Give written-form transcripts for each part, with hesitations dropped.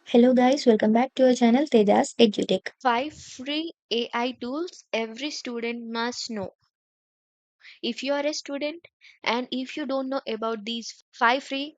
Hello guys, welcome back to our channel Tejas Edutech. 5 free AI tools every student must know. If you are a student and if you don't know about these 5 free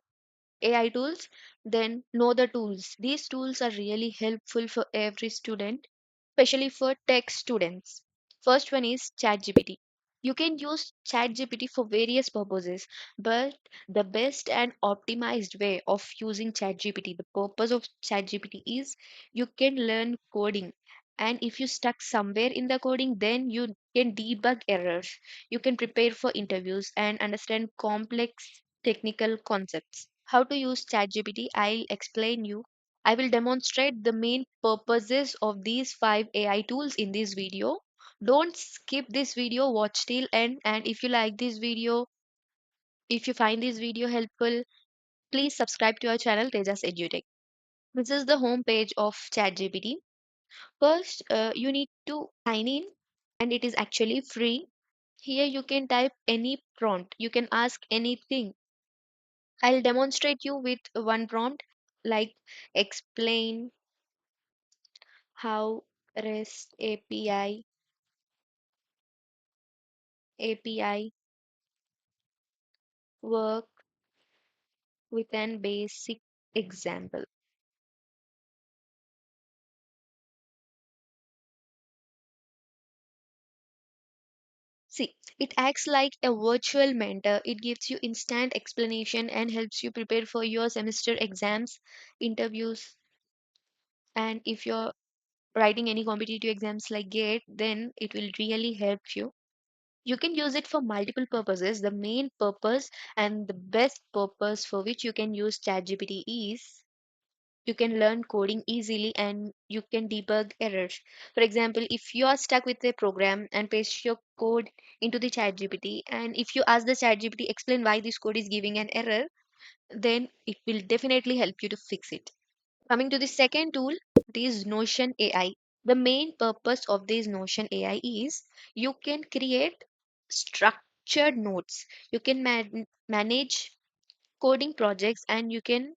AI tools, then know the tools. These tools are really helpful for every student, especially for tech students. First one is ChatGPT. You can use ChatGPT for various purposes, but the best and optimized way of using ChatGPT, the purpose of ChatGPT is you can learn coding. And if you stuck somewhere in the coding, then you can debug errors. You can prepare for interviews and understand complex technical concepts. How to use ChatGPT, I'll explain you. I will demonstrate the main purposes of these 5 AI tools in this video. Don't skip this video, watch till end, and if you like this video, if you find this video helpful, please subscribe to our channel Tejas Edutech. This is the home page of ChatGPT. First, you need to sign in, and it is actually free. Here you can type any prompt. You can ask anything. I'll demonstrate you with one prompt like explain how REST API work with an basic example. See, it acts like a virtual mentor. It gives you instant explanation and helps you prepare for your semester exams, interviews, and if you're writing any competitive exams like GATE, then it will really help you. You can use it for multiple purposes. The main purpose and the best purpose for which you can use ChatGPT is you can learn coding easily and you can debug errors. For example, if you are stuck with a program and paste your code into the ChatGPT, and if you ask the ChatGPT explain why this code is giving an error, then it will definitely help you to fix it. Coming to the second tool, it is Notion AI. The main purpose of this Notion AI is you can create structured notes. You can manage coding projects and you can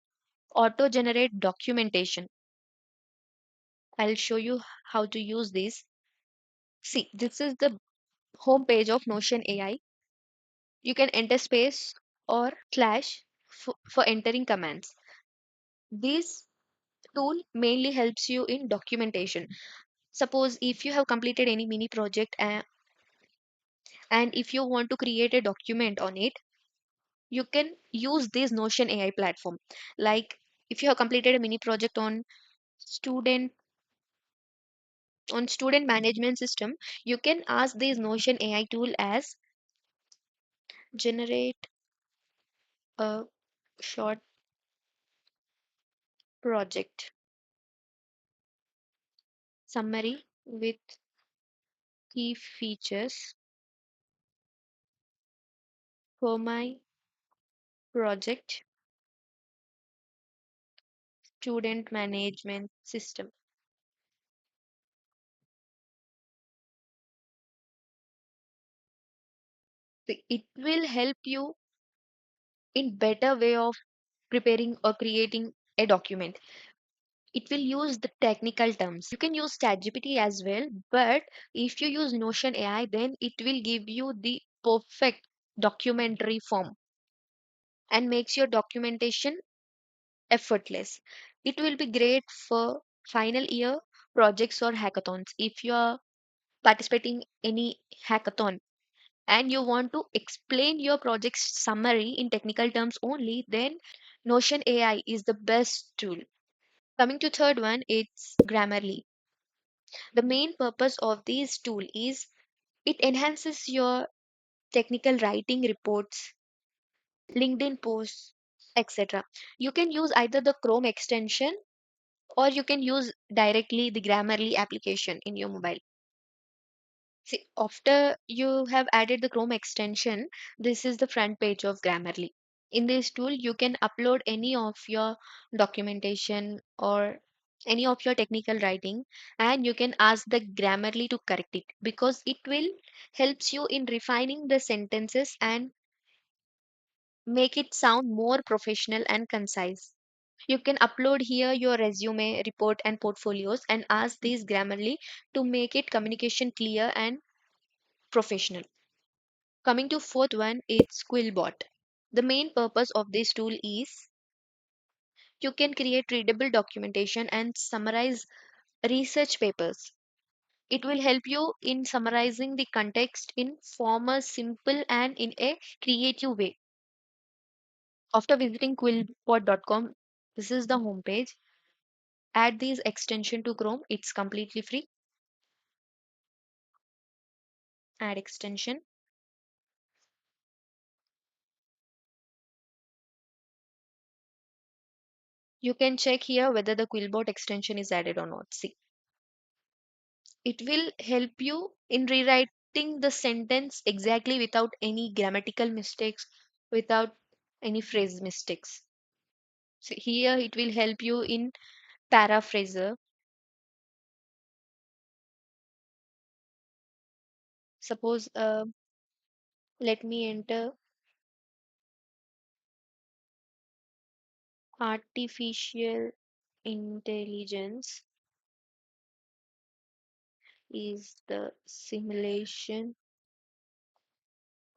auto generate documentation. I'll show you how to use this. See, this is the home page of Notion AI. You can enter space or slash for entering commands. This tool mainly helps you in documentation. Suppose if you have completed any mini project and if you want to create a document on it, you can use this Notion AI platform. Like if you have completed a mini project student student management system, you can ask this Notion AI tool as generate a short project summary with key features for my project student management system. It will help you in better way of preparing or creating a document. It will use the technical terms. You can use ChatGPT as well, but if you use Notion AI, then it will give you the perfect documentary form and makes your documentation effortless. It will be great for final year projects or hackathons. If you are participating any hackathon and you want to explain your project summary in technical terms only, then Notion AI is the best tool. Coming to third one, it's Grammarly. The main purpose of this tool is it enhances your technical writing reports, LinkedIn posts, etc. You can use either the Chrome extension or you can use directly the Grammarly application in your mobile. See, after you have added the Chrome extension, this is the front page of Grammarly. In this tool, you can upload any of your documentation or any of your technical writing and you can ask the Grammarly to correct it because it will helps you in refining the sentences and make it sound more professional and concise. You can upload here your resume, report, and portfolios and ask these Grammarly to make it communication clear and professional. Coming to fourth one, it's QuillBot. The main purpose of this tool is you can create readable documentation and summarize research papers. It will help you in summarizing the context in formal, simple, and in a creative way. After visiting quillbot.com, this is the homepage. Add this extension to Chrome. It's completely free. Add extension. You can check here whether the QuillBot extension is added or not. See, it will help you in rewriting the sentence exactly without any grammatical mistakes, without any phrase mistakes. So here it will help you in paraphraser. Suppose let me enter artificial intelligence is the simulation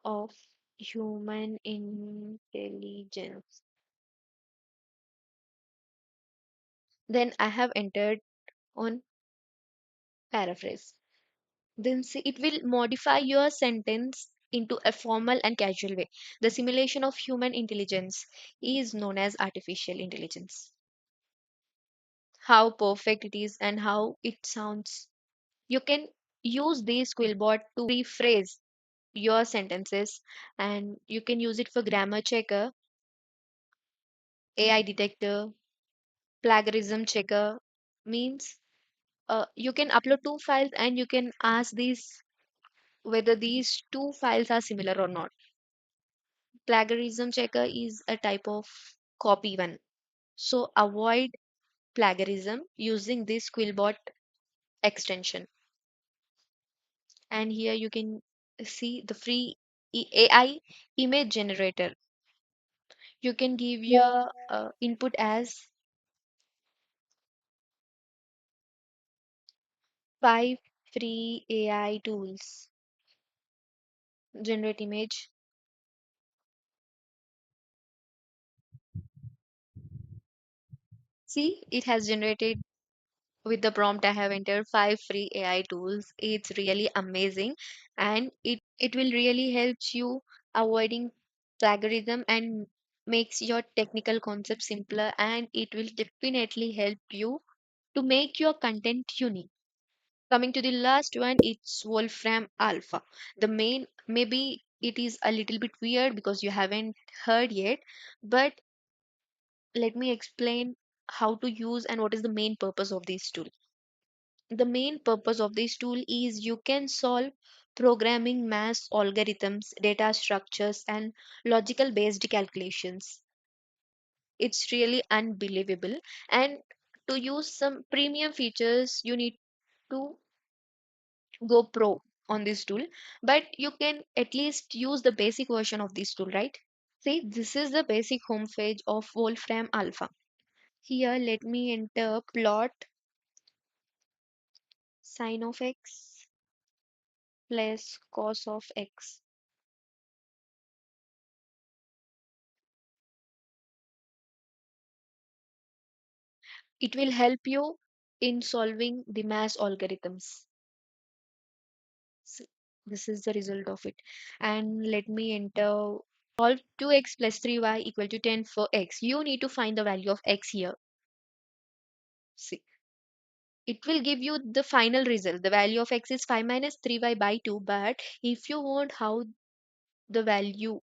of human intelligence. Then I have entered on paraphrase. Then see, it will modify your sentence into a formal and casual way. The simulation of human intelligence is known as artificial intelligence. How perfect it is and how it sounds. You can use this Quillbot to rephrase your sentences, and you can use it for grammar checker, AI detector, plagiarism checker. Means you can upload two files and you can ask these whether these two files are similar or not. Plagiarism checker is a type of copy one. So avoid plagiarism using this Quillbot extension. And here you can see the free AI image generator. You can give your input as five free AI tools. Generate image. See, it has generated with the prompt I have entered five free AI tools. It's really amazing and it will really help you avoiding plagiarism and makes your technical concept simpler, and it will definitely help you to make your content unique. Coming to the last one, it's Wolfram Alpha. The main, maybe it is a little bit weird because you haven't heard yet, but let me explain how to use and what is the main purpose of this tool. The main purpose of this tool is you can solve programming math algorithms, data structures, and logical based calculations. It's really unbelievable. And to use some premium features, you need to go pro on this tool, but you can at least use the basic version of this tool, right? See, this is the basic homepage of Wolfram Alpha. Here, let me enter plot sin of x plus cos of x. It will help you in solving the math algorithms. So this is the result of it. And let me enter solve 2x plus 3y equal to 10 for x. You need to find the value of x here. See, it will give you the final result. The value of x is 5 minus 3y by 2. But if you want how the value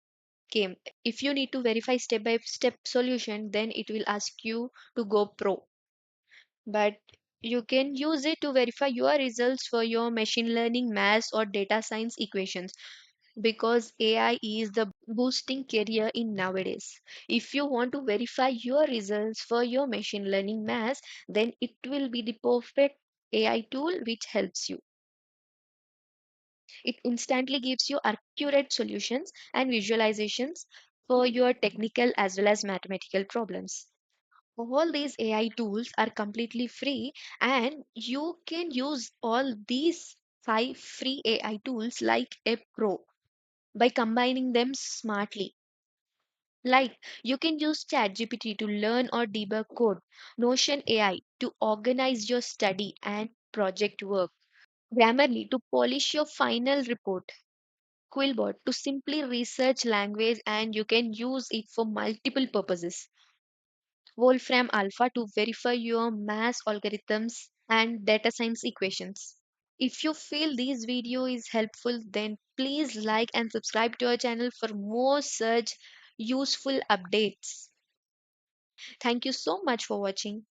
came, if you need to verify step by step solution, then it will ask you to go pro. But you can use it to verify your results for your machine learning, maths, or data science equations, because AI is the boosting career in nowadays. If you want to verify your results for your machine learning maths, then it will be the perfect AI tool which helps you. It instantly gives you accurate solutions and visualizations for your technical as well as mathematical problems. All these AI tools are completely free, and you can use all these 5 free AI tools like a pro by combining them smartly. Like you can use ChatGPT to learn or debug code, Notion AI to organize your study and project work, Grammarly to polish your final report, QuillBot to simply research language and you can use it for multiple purposes, Wolfram Alpha to verify your math algorithms and data science equations. If you feel this video is helpful, then please like and subscribe to our channel for more such useful updates. Thank you so much for watching.